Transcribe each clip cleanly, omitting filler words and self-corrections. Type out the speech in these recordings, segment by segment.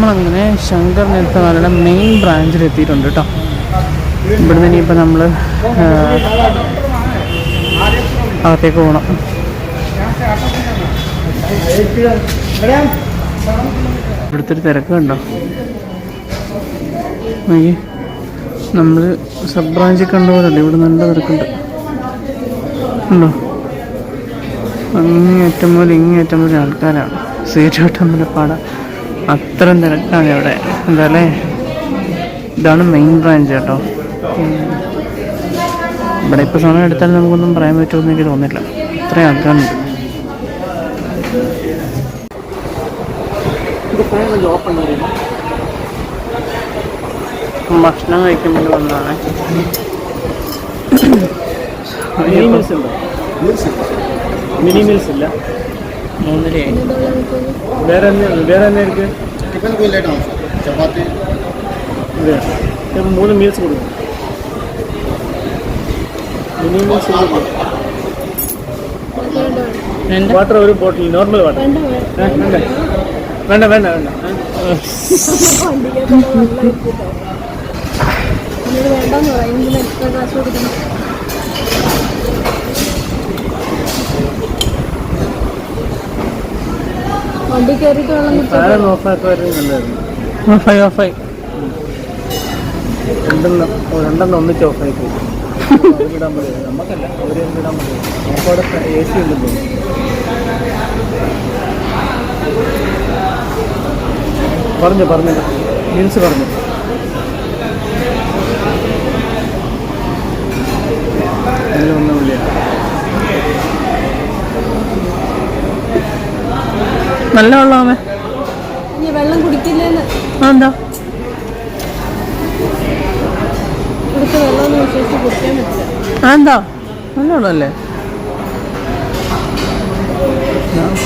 നമ്മളങ്ങനെ ശങ്കർ നേത്രവാലയുടെ മെയിൻ ബ്രാഞ്ചിലെത്തിയിട്ടുണ്ട് കേട്ടോ. ഇവിടുന്ന് ഇനിയിപ്പോൾ നമ്മൾ അകത്തേക്ക് പോകണം. ഇവിടുത്തെ ഒരു തിരക്ക് കണ്ടോ? നമ്മൾ സബ് ബ്രാഞ്ചിൽ കണ്ടുപോലല്ലേ ഇവിടെ നല്ല തിരക്കുണ്ട് ഉണ്ടോ? അങ്ങേറ്റം മുതൽ ഇങ്ങേറ്റം മുതൽ ആൾക്കാരാണ്. സീറ്റ് കിട്ടാൻ നല്ല പാടാ, അത്രയും തിരക്കാണ് ഇവിടെ. എന്താല്ലേ, ഇതാണ് മെയിൻ ബ്രാഞ്ച് കേട്ടോ. ഇവിടെ ഇപ്പോൾ സമയം എടുത്താൽ നമുക്കൊന്നും പറയാൻ പറ്റുമെന്ന് എനിക്ക് തോന്നില്ല, ഇത്രയും ആൾക്കാരുണ്ട്. ഭക്ഷണം കഴിക്കുമ്പോൾ വന്നതാണ്. മിനി മീൽസ് ഇല്ല, 3:30. വേറെ തന്നെ ഇരിക്കും. ചപ്പാത്തി 3 മീൽസ് കൊടുക്കും. മിനി മീൽസ് വാട്ടർ ഒരു ബോട്ടിൽ, നോർമൽ വാട്ടർ വേണ്ട വേണ്ട വേണ്ട. വണ്ടി കയറിയിട്ട് ഓഫാക്കുമായിരുന്നു നല്ലതായിരുന്നു. ഓഫായി രണ്ടെണ്ണം ഒന്നിച്ച് ഓഫായി പോയി. അവരിടാൻ പറ്റില്ല, നമുക്കല്ല, അവരിടാൻ പറ്റില്ല. നമുക്കവിടെ AC ഉണ്ടെന്ന് തോന്നുന്നു. പറഞ്ഞു മീൽസ് പറഞ്ഞു. ഒന്നുമില്ല. നല്ല വെള്ളമാമേ. വെള്ളം കുടിക്കില്ലെന്ന് എന്താ ഇവിടുത്തെ വെള്ളമൊന്നും വിശ്വസിച്ച് കുടിക്കാൻ പറ്റില്ല. എന്താ നല്ല വെള്ളമല്ലേ?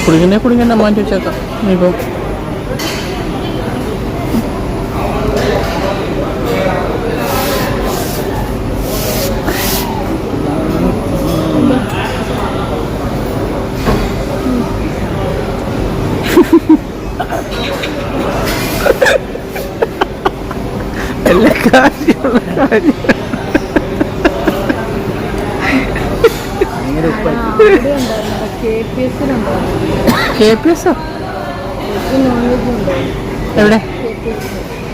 കുടിക്കണ്ടേ മാറ്റി വെച്ചേക്കാം. ഇപ്പം എല്ലാ കാര്യമുള്ള കാര്യം KPS എവിടെ?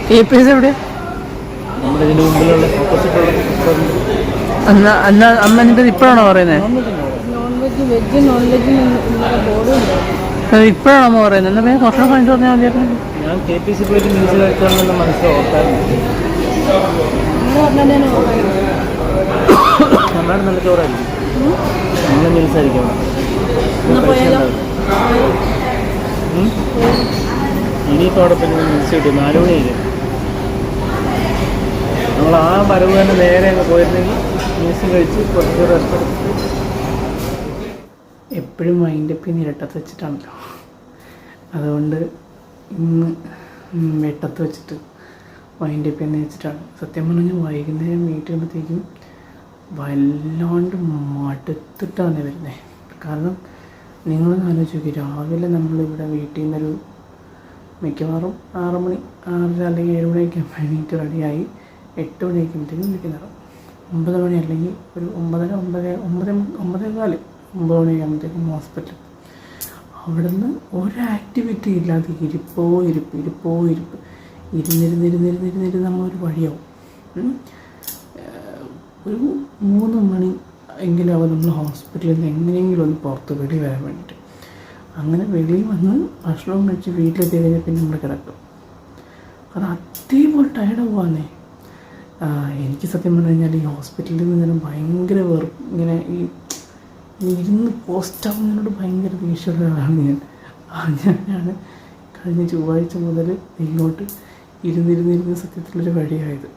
KPS എവിടെ? എന്നാ അമ്മ എന്നിട്ട് ഇപ്പോഴാണോ പറയുന്നത്? ഇപ്പോഴാണോ അമ്മ പറയുന്നത്? എന്നാ വേഗം ഭക്ഷണം കഴിഞ്ഞിട്ട് പറഞ്ഞാൽ മതിയായിരുന്നു. ഞാൻ KPC പോയിട്ട് മീൽസ് കഴിക്കാമെന്നുള്ള മനസ്സിലാക്കാറുണ്ട്. നമ്മുടെ നല്ല ചോറായിരിക്കും, നമ്മൾ മീൽസ് ആയിരിക്കണം. ഇനിയിപ്പോൾ അവിടെ പിന്നെ മീൽസ് കിട്ടും. 4 മണിയായില്ലേ? നമ്മൾ ആ വരവ് തന്നെ നേരെ അങ്ങ് പോയിരുന്നെങ്കിൽ മീൽസ് കഴിച്ച് കുറച്ച് റെസ്റ്റ് എടുത്തിട്ട്. എപ്പോഴും വൈൻഡപ്പ് ഇരട്ടത്ത് വെച്ചിട്ടാണല്ലോ, അതുകൊണ്ട് ഇന്ന് വെട്ടത്ത് വെച്ചിട്ട് വൈൻഡപ്പ് എന്ന് വെച്ചിട്ടാണ്. സത്യം പറഞ്ഞാൽ വൈകുന്നേരം വീട്ടിൽ വരുമ്പോഴത്തേക്കും വല്ലാണ്ട് മടുത്തിട്ടാണ് വരുന്നത്. കാരണം നിങ്ങളൊന്ന് ആലോചിച്ച് നോക്കി, രാവിലെ നമ്മളിവിടെ വീട്ടിൽ നിന്നൊരു മിക്കവാറും 6 മണി 6 അല്ലെങ്കിൽ 7 മണിയൊക്കെ എണീറ്റ് റെഡിയായി 8 മണിയാക്കുമ്പോഴത്തേക്കും വീട്ടിൽ നിന്നിറങ്ങും. 9 മണി അല്ലെങ്കിൽ ഒരു 9:30 9:15 9 മണിയാകുമ്പോഴത്തേക്കും ഹോസ്പിറ്റൽ. അവിടുന്ന് ഒരു ആക്ടിവിറ്റി ഇല്ലാതെ ഇരിപ്പ് ഇരുന്നിരുന്ന് നമ്മളൊരു വഴിയാവും. ഒരു 3 മണി എങ്കിലും ആവും നമ്മൾ ഹോസ്പിറ്റലിൽ നിന്ന് എങ്ങനെയെങ്കിലും ഒന്ന് പുറത്ത് വെളി വരാൻ വേണ്ടിയിട്ട്. അങ്ങനെ വെളിയിൽ വന്ന് ഭക്ഷണം കഴിച്ച് വീട്ടിലെത്തി കഴിഞ്ഞാൽ പിന്നെ നമ്മൾ കിടക്കും. അത് അതേപോലെ ടയർഡ് ആവുകയാണേ. എനിക്ക് സത്യം പറഞ്ഞു കഴിഞ്ഞാൽ ഈ ഹോസ്പിറ്റലിൽ നിന്ന് ഭയങ്കര ഇങ്ങനെ ഈ ഇരുന്ന് പോസ്റ്റാവുന്നതിനോട് ഭയങ്കര ദേഷ്യമുള്ള ഒരാളാണ് ഞാനാണ് കഴിഞ്ഞ ചൊവ്വാഴ്ച മുതൽ ഇങ്ങോട്ട് ഇരുന്നിരുന്നിരുന്ന് സത്യത്തിലൊരു വഴിയായത്,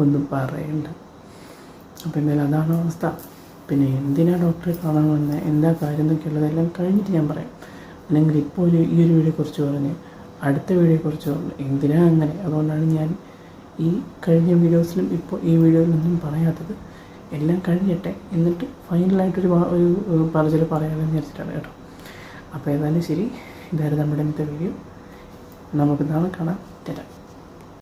ഒന്നും പറയണ്ട. അപ്പോൾ എന്തായാലും അതാണ് അവസ്ഥ. പിന്നെ എന്തിനാണ് ഡോക്ടറെ കാണാൻ വന്നത്, എന്താ കാര്യം എന്നൊക്കെയുള്ളതെല്ലാം കഴിഞ്ഞിട്ട് ഞാൻ പറയാം. അല്ലെങ്കിൽ ഇപ്പോൾ ഈ ഒരു വീഡിയോയെക്കുറിച്ച് പറഞ്ഞ് അടുത്ത വീഡിയോയെക്കുറിച്ച് പറഞ്ഞു എന്തിനാ അങ്ങനെ. അതുകൊണ്ടാണ് ഞാൻ ഈ കഴിഞ്ഞ വീഡിയോസിലും ഇപ്പോൾ ഈ വീഡിയോയിലൊന്നും പറയാത്തത്. എല്ലാം കഴിഞ്ഞിട്ടെ, എന്നിട്ട് ഫൈനലായിട്ടൊരു പറച്ചിൽ പറയാമെന്ന് വിചാരിച്ചിട്ടാണ് കേട്ടോ. അപ്പോൾ ഏതായാലും ശരി, ഇതായിരുന്നു നമ്മുടെ ഇന്നത്തെ വീഡിയോ. നമുക്ക് നാളെ കാണാം. തരാം.